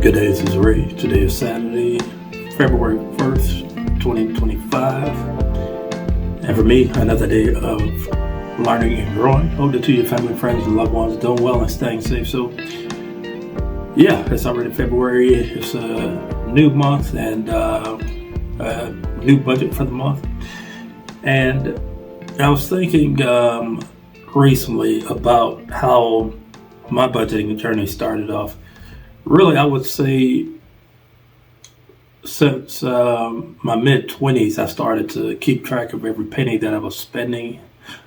Good day, this is Ray. Today is Saturday, February 1st, 2025. And for me, another day of learning and growing. Hope that you, your family, friends, and loved ones are doing well and staying safe. So, yeah, it's already February. It's a new month and a new budget for the month. And I was thinking recently about how my budgeting journey started off. Really, I would say since my mid-20s, I started to keep track of every penny that I was spending.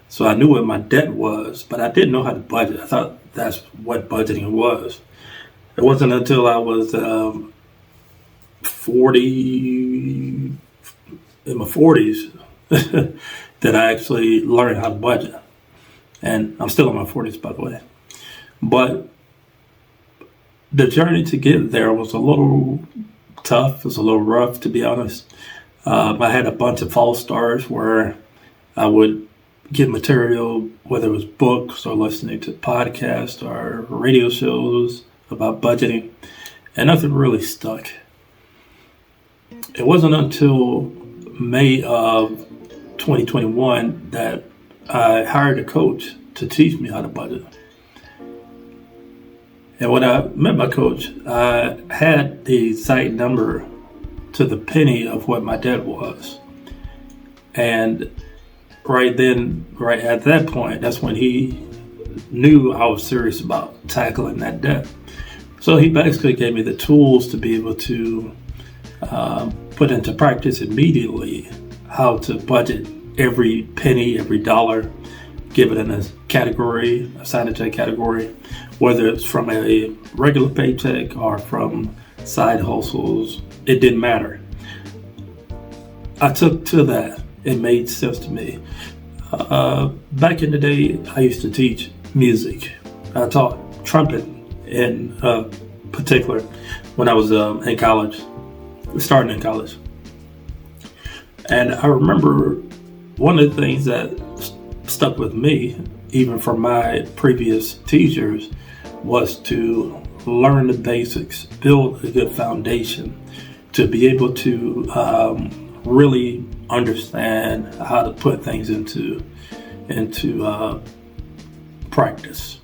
So I knew what my debt was, but I didn't know how to budget. I thought that's what budgeting was. It wasn't until I was 40, in my 40s, that I actually learned how to budget. And I'm still in my 40s, by the way. But the journey to get there was a little tough. It was a little rough, to be honest. I had a bunch of false starts where I would get material, whether it was books or listening to podcasts or radio shows about budgeting, and nothing really stuck. It wasn't until May of 2021 that I hired a coach to teach me how to budget. And when I met my coach, I had the exact number to the penny of what my debt was. And right at that point, that's when he knew I was serious about tackling that debt. So he basically gave me the tools to be able to put into practice immediately how to budget every penny, every dollar, give it in a category, assign it to a category, whether it's from a regular paycheck or from side hustles, it didn't matter. I took to that. It made sense to me. Back in the day, I used to teach music. I taught trumpet in particular when I was in college, starting in college. And I remember one of the things that stuck with me, even from my previous teachers, was to learn the basics, build a good foundation, to be able to really understand how to put things into practice.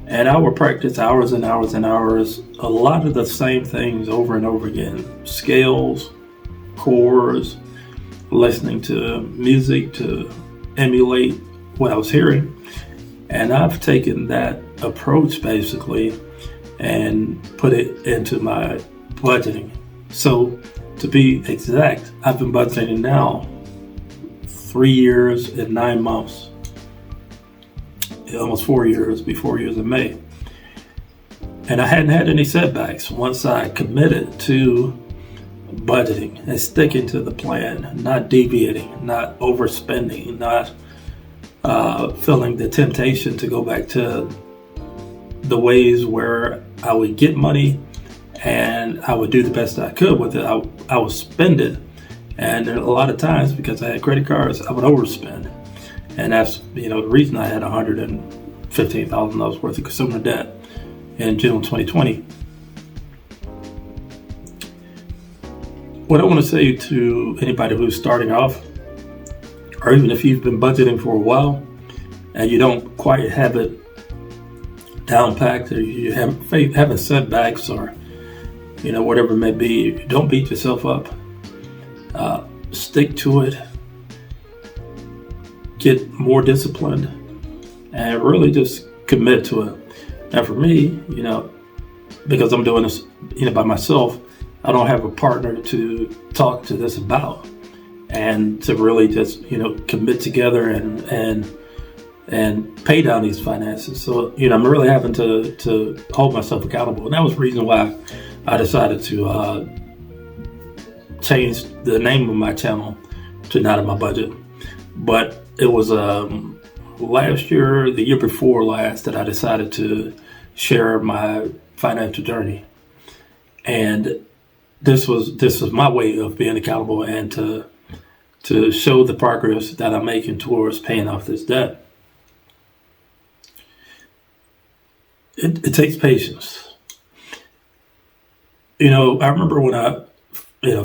And I would practice hours and hours and hours, a lot of the same things over and over again, scales, chords, listening to music to emulate what I was hearing. And I've taken that approach basically and put it into my budgeting. So to be exact, I've been budgeting now 3 years and 9 months, almost 4 years, be 4 years in May. And I hadn't had any setbacks once I committed to budgeting and sticking to the plan, not deviating, not overspending, not feeling the temptation to go back to the ways where I would get money and I would do the best I could with it. I would spend it, and a lot of times, because I had credit cards, I would overspend, and that's the reason I had $115,000 worth of consumer debt in June 2020. What I want to say to anybody who's starting off, or even if you've been budgeting for a while and you don't quite have it down packed, or you having setbacks, or whatever it may be, don't beat yourself up. Stick to it. Get more disciplined, and really just commit to it. And for me, because I'm doing this, by myself, I don't have a partner to talk to this about, and to really just commit together and pay down these finances. So I'm really having to hold myself accountable, and that was the reason why I decided to change the name of my channel to Not In My Budget. But it was last year, the year before last, that I decided to share my financial journey, and this was my way of being accountable and to show the progress that I'm making towards paying off this debt. It takes patience. I remember when I,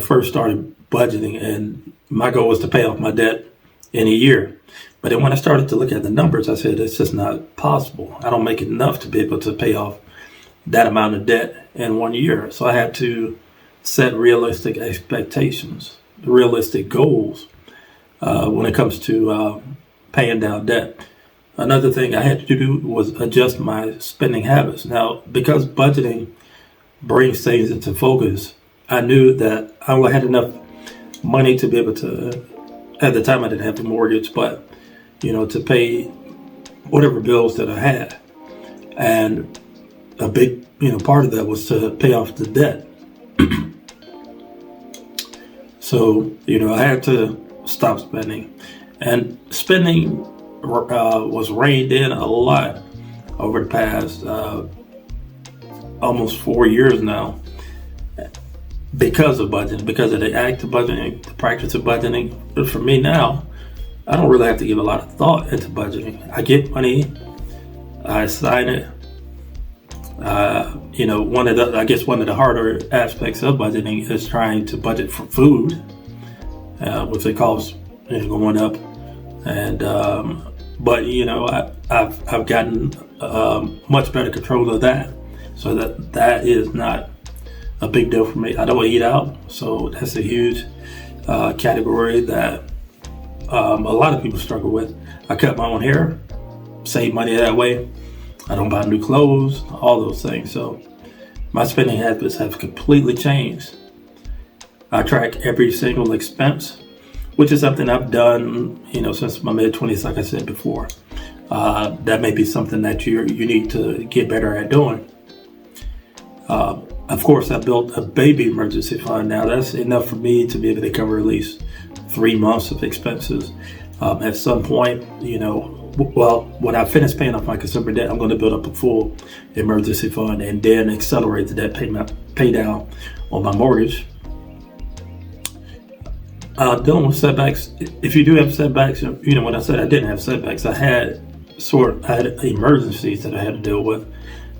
first started budgeting, and my goal was to pay off my debt in a year. But then when I started to look at the numbers, I said, it's just not possible. I don't make enough to be able to pay off that amount of debt in 1 year. So I had to set realistic expectations, realistic goals when it comes to paying down debt. Another thing I had to do was adjust my spending habits. Now, because budgeting brings things into focus, I knew that I only had enough money to be able to, at the time I didn't have the mortgage, but, to pay whatever bills that I had. And a big, part of that was to pay off the debt. So, I had to stop spending. And spending was reined in a lot over the past almost 4 years now because of budgeting, because of the act of budgeting, the practice of budgeting. But for me now, I don't really have to give a lot of thought into budgeting. I get money, I assign it. One of the harder aspects of budgeting is trying to budget for food, with the costs going up. And but I've gotten much better control of that, so that is not a big deal for me. I don't eat out, so that's a huge category that a lot of people struggle with. I cut my own hair, save money that way. I don't buy new clothes, all those things. So my spending habits have completely changed. I track every single expense, which is something I've done, since my mid-20s, like I said before. That may be something that you need to get better at doing. Of course, I built a baby emergency fund. Now, that's enough for me to be able to cover at least 3 months of expenses. At some point, when I finish paying off my consumer debt, I'm going to build up a full emergency fund and then accelerate the debt pay down on my mortgage. Dealing with setbacks. If you do have setbacks, when I said I didn't have setbacks, I had emergencies that I had to deal with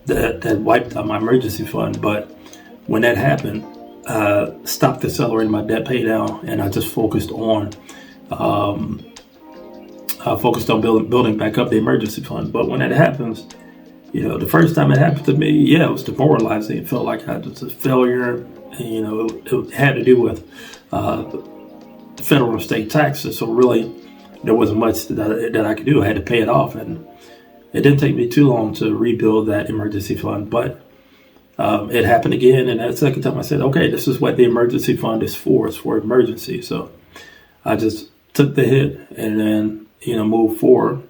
that wiped out my emergency fund. But when that happened, I stopped accelerating my debt pay down, and I just focused on building back up the emergency fund. But when that happens, the first time it happened to me, it was demoralizing. It felt like I was a failure. It had to do with federal and state taxes. So really, there wasn't much that I could do. I had to pay it off, and it didn't take me too long to rebuild that emergency fund. But it happened again, and that second time I said, okay, this is what the emergency fund is for. It's for emergency. So I just took the hit and then moved forward.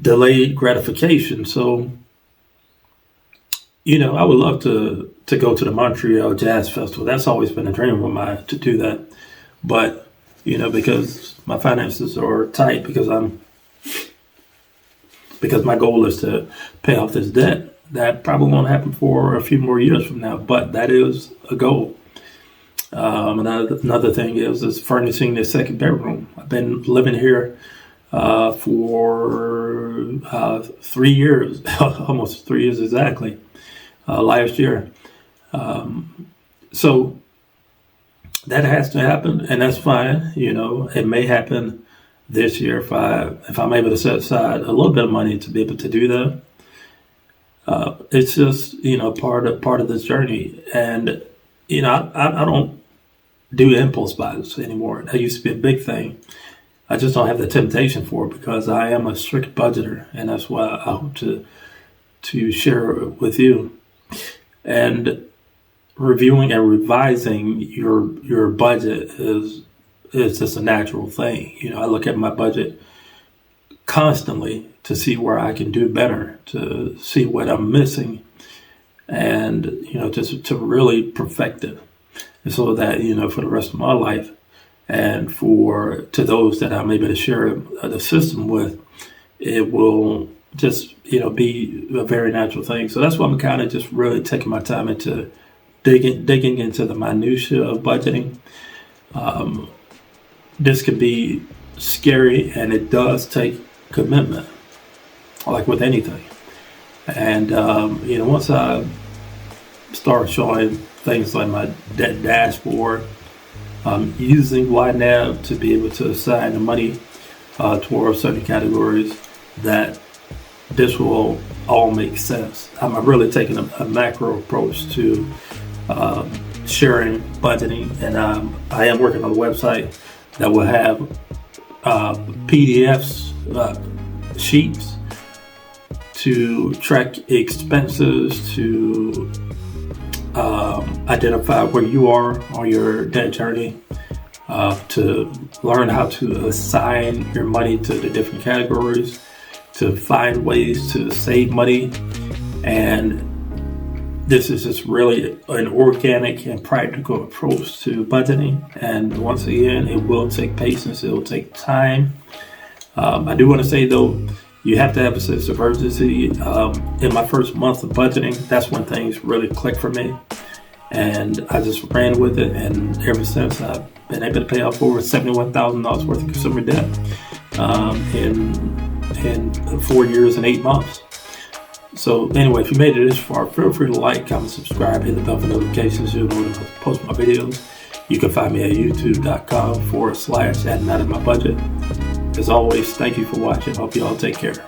Delayed gratification. So I would love to go to the Montreal Jazz Festival. That's always been a dream of mine to do that. But, because my finances are tight, because my goal is to pay off this debt, that probably won't happen for a few more years from now. But that is a goal. Another thing is furnishing the second bedroom. I've been living here for 3 years, almost 3 years exactly. Last year. So that has to happen, and that's fine. It may happen this year if I'm able to set aside a little bit of money to be able to do that. It's just, part of this journey. And, I don't do impulse buys anymore. That used to be a big thing. I just don't have the temptation for it because I am a strict budgeter, and that's why I hope to share it with you. And reviewing and revising your budget is just a natural thing. I look at my budget constantly to see where I can do better, to see what I'm missing, and just to really perfect it, and so that for the rest of my life, and to those that I'm able to share the system with, it will just be a very natural thing. So that's why I'm kind of just really taking my time into digging into the minutia of budgeting. This could be scary, and it does take commitment, like with anything. And once I start showing things like my debt dashboard, using YNAB to be able to assign the money towards certain categories, that this will all make sense. I'm really taking a macro approach to sharing budgeting, and I am working on a website that will have PDFs, sheets to track expenses, to identify where you are on your debt journey, to learn how to assign your money to the different categories, to find ways to save money. And this is just really an organic and practical approach to budgeting. And once again, it will take patience, it will take time. I do want to say though, you have to have a sense of urgency. In my first month of budgeting, that's when things really clicked for me. And I just ran with it, and ever since I've been able to pay off over $71,000 worth of consumer debt in 4 years and 8 months. So anyway, if you made it this far, feel free to like, comment, subscribe, hit the bell for notifications. You'll know when I post my videos. You can find me at youtube.com/adding out of my budget. As always, thank you for watching. Hope you all take care.